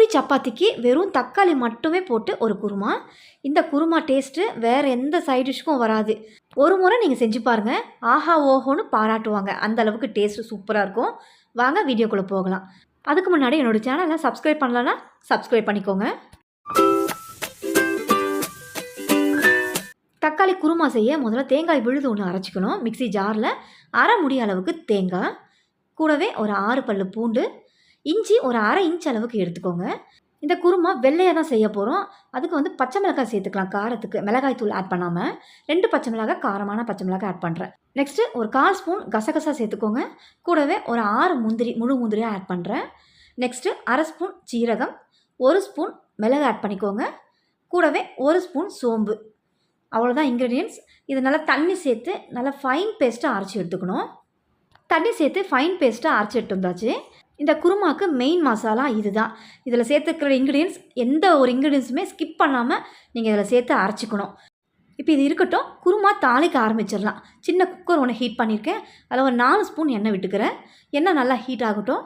பூரி சப்பாத்திக்கு வெறும் தக்காளி மட்டுமே போட்டு ஒரு குருமா. இந்த குருமா டேஸ்ட்டு வேறு எந்த சைட் டிஷ்க்கும் வராது. ஒரு முறை நீங்கள் செஞ்சு பாருங்கள், ஆஹா ஓஹோன்னு பாராட்டுவாங்க. அந்த அளவுக்கு டேஸ்ட்டு சூப்பராக இருக்கும். வாங்க வீடியோக்குள்ளே போகலாம். அதுக்கு முன்னாடி என்னோடய சேனலை சப்ஸ்கிரைப் பண்ணலன்னா சப்ஸ்கிரைப் பண்ணிக்கோங்க. தக்காளி குருமா செய்ய முதல்ல தேங்காய் விழுது ஒன்று அரைச்சிக்கணும். மிக்ஸி ஜாரில் அரை முடி அளவுக்கு தேங்காய், கூடவே ஒரு 6 பல்லு பூண்டு, இஞ்சி ஒரு அரை இன்ச் அளவுக்கு எடுத்துக்கோங்க. இந்த குருமா வெள்ளையாக தான் செய்ய போகிறோம். அதுக்கு பச்சை மிளகாய் சேர்த்துக்கலாம். காரத்துக்கு மிளகாய் தூள் ஆட் பண்ணாமல் 2 பச்சை மிளகாய், காரமான பச்சை மிளகாய் ஆட் பண்ணுறேன். நெக்ஸ்ட்டு ஒரு 1/4 ஸ்பூன் கசகசா சேர்த்துக்கோங்க. கூடவே ஒரு 6 முந்திரி, முழு முந்திரியாக ஆட் பண்ணுறேன். நெக்ஸ்ட்டு அரை ஸ்பூன் சீரகம், 1 ஸ்பூன் மிளகு ஆட் பண்ணிக்கோங்க. கூடவே 1 ஸ்பூன் சோம்பு. அவ்வளோதான் இன்க்ரீடியன்ட்ஸ். இது நல்லா தண்ணி சேர்த்து நல்லா ஃபைன் பேஸ்ட்டாக அரைச்சி எடுத்துக்கணும். தண்ணி சேர்த்து ஃபைன் பேஸ்ட்டாக அரைச்சி எடுத்து வந்தாச்சு. இந்த குருமாவுக்கு மெயின் மசாலா இது தான். இதில் சேர்த்துக்கிற இன்க்ரீடியன்ட்ஸ் எந்த ஒரு இன்க்ரீடியன்ஸுமே ஸ்கிப் பண்ணாமல் நீங்கள் இதில் சேர்த்து அரைச்சிக்கணும். இப்போ இது இருக்கட்டும், குருமா தாளிக்க ஆரம்பிச்சிடலாம். சின்ன குக்கர் ஒன்று ஹீட் பண்ணியிருக்கேன். அதில் ஒரு 4 ஸ்பூன் எண்ணெய் விட்டுக்கிறேன். எண்ணெய் நல்லா ஹீட் ஆகட்டும்.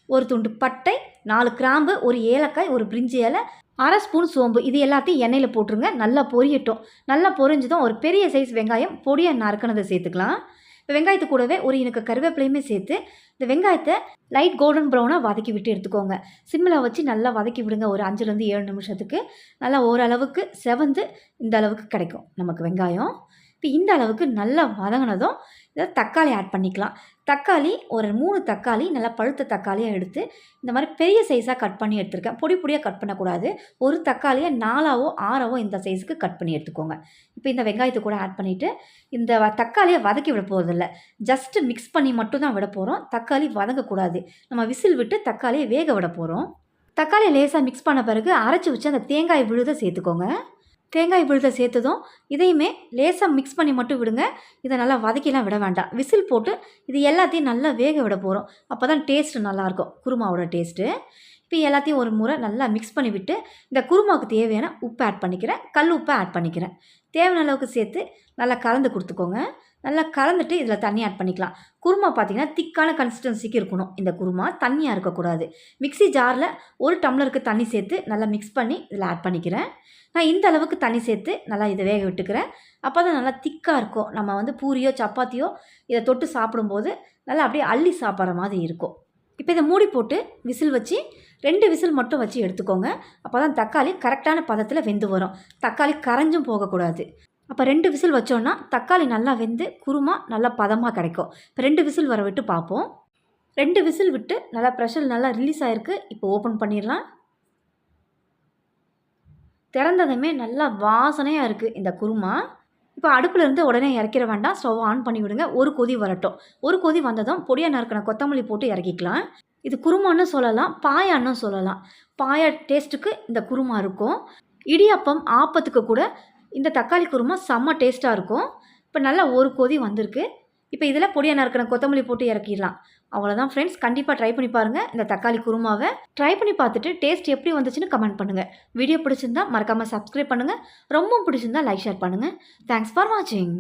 ஒரு துண்டு பட்டை, 4 கிராம்பு, ஒரு ஏலக்காய், ஒரு பிரிஞ்சி இலை, அரை ஸ்பூன் சோம்பு, இது எல்லாத்தையும் எண்ணெயில் போட்டுருங்க. நல்லா பொரியட்டும். நல்லா பொரிஞ்சதும் ஒரு பெரிய சைஸ் வெங்காயம் பொடியாக நறுக்கினதை சேர்த்துக்கலாம். இப்போ வெங்காயத்து கூடவே ஒரு எனக்கு கருவேப்பிலையுமே சேர்த்து இந்த வெங்காயத்தை லைட் கோல்டன் ப்ரௌனாக வதக்கி விட்டு எடுத்துக்கோங்க. சிம்மில் வச்சு நல்லா வதக்கி விடுங்க. ஒரு 5லேருந்து 7 நிமிஷத்துக்கு நல்லா ஓரளவுக்கு செவந்து இந்த அளவுக்கு கிடைக்கும் நமக்கு வெங்காயம். இப்போ இந்த அளவுக்கு நல்லா வதங்கினதும் இதை தக்காளி ஆட் பண்ணிக்கலாம். தக்காளி ஒரு 3 தக்காளி நல்லா பழுத்த தக்காளியாக எடுத்து இந்த மாதிரி பெரிய சைஸாக கட் பண்ணி எடுத்துருக்கேன். பொடி பொடியாக கட் பண்ணக்கூடாது. ஒரு தக்காளியை 4ஆவோ 6ஆவோ இந்த சைஸுக்கு கட் பண்ணி எடுத்துக்கோங்க. இப்போ இந்த வெங்காயத்தை கூட ஆட் பண்ணிவிட்டு இந்த தக்காளியை வதக்கி விட போகிறதில்ல, ஜஸ்ட்டு மிக்ஸ் பண்ணி மட்டும் தான் விட போகிறோம். தக்காளி வதங்கக்கூடாது. நம்ம விசில் விட்டு தக்காளியை வேக விட போகிறோம். தக்காளியை லேசாக மிக்ஸ் பண்ண பிறகு அரைச்சி வச்சு அந்த தேங்காய் விழுதை சேர்த்துக்கோங்க. தேங்காய் விழுதை சேர்த்ததும் இதையுமே லேசாக மிக்ஸ் பண்ணி மட்டும் விடுங்க. இதை நல்லா வதக்கிலாம் விட வேண்டாம். விசில் போட்டு இது எல்லாத்தையும் நல்லா வேக விட போகிறோம். அப்போ தான் டேஸ்ட்டு நல்லாயிருக்கும், குருமாவோட டேஸ்ட்டு. இப்போ எல்லாத்தையும் ஒரு முறை நல்லா மிக்ஸ் பண்ணி விட்டு இந்த குருமாவுக்கு தேவையான உப்பு ஆட் பண்ணிக்கிறேன். கல் உப்பை ஆட் பண்ணிக்கிறேன். தேவையான அளவுக்கு சேர்த்து நல்லா கலந்து கொடுத்துக்கோங்க. நல்லா கலந்துட்டு இதில் தண்ணி ஆட் பண்ணிக்கலாம். குருமா பார்த்திங்கன்னா திக்கான கன்சிஸ்டன்சிக்கு இருக்கணும். இந்த குருமா தண்ணியாக இருக்கக்கூடாது. மிக்ஸி ஜாரில் 1 டம்ளருக்கு தண்ணி சேர்த்து நல்லா மிக்ஸ் பண்ணி இதில் ஆட் பண்ணிக்கிறேன். நான் இந்த அளவுக்கு தண்ணி சேர்த்து நல்லா இதை வேக விட்டுக்கிறேன். அப்போ தான் நல்லா திக்காக இருக்கும். நம்ம பூரியோ சப்பாத்தியோ இதை தொட்டு சாப்பிடும்போது நல்லா அப்படியே அள்ளி சாப்பிட்ற மாதிரி இருக்கும். இப்போ இதை மூடி போட்டு விசில் வச்சு 2 விசில் மட்டும் வச்சு எடுத்துக்கோங்க. அப்போ தான் தக்காளி கரெக்டான பதத்தில் வெந்து வரும். தக்காளி கரைஞ்சும் போகக்கூடாது. அப்போ 2 விசில் வச்சோன்னா தக்காளி நல்லா வெந்து குருமா நல்லா பதமாக கிடைக்கும். இப்போ 2 விசில் வர விட்டு பார்ப்போம். 2 விசில் விட்டு நல்லா ப்ரெஷர் நல்லா ரிலீஸ் ஆகிருக்கு. இப்போ ஓப்பன் பண்ணிடலாம். திறந்ததுமே நல்லா வாசனையாக இருக்குது இந்த குருமா. இப்போ அடுப்பில் இருந்து உடனே இறக்கிற வேண்டாம். ஸ்டவ் ஆன் பண்ணி விடுங்க. ஒரு கொதி வரட்டும். ஒரு கொதி வந்ததும் பொடியாக நறுக்கின கொத்தமல்லி போட்டு இறக்கிக்கலாம். இது குருமான்னு சொல்லலாம், பாயான்னு சொல்லலாம். பாயா டேஸ்ட்டுக்கு இந்த குருமா இருக்கும். இடியாப்பம், ஆப்பத்துக்கு கூட இந்த தக்காளி குருமா செம்ம டேஸ்ட்டாக இருக்கும். இப்போ நல்லா ஒரு கொதி வந்திருக்கு. இப்போ இதில் பொடியாக நறுக்கின கொத்தமல்லி போட்டு இறக்கிடலாம். அவ்வளோதான் ஃப்ரெண்ட்ஸ். கண்டிப்பாக ட்ரை பண்ணி பாருங்கள். இந்த தக்காளி குருமாவை ட்ரை பண்ணி பார்த்துட்டு டேஸ்ட் எப்படி வந்துச்சுன்னு கமெண்ட் பண்ணுங்கள். வீடியோ பிடிச்சிருந்தா மறக்காமல் சப்ஸ்கிரைப் பண்ணுங்கள். ரொம்ப பிடிச்சிருந்தா லைக் ஷேர் பண்ணுங்கள். தேங்க்ஸ் ஃபார் வாட்சிங்.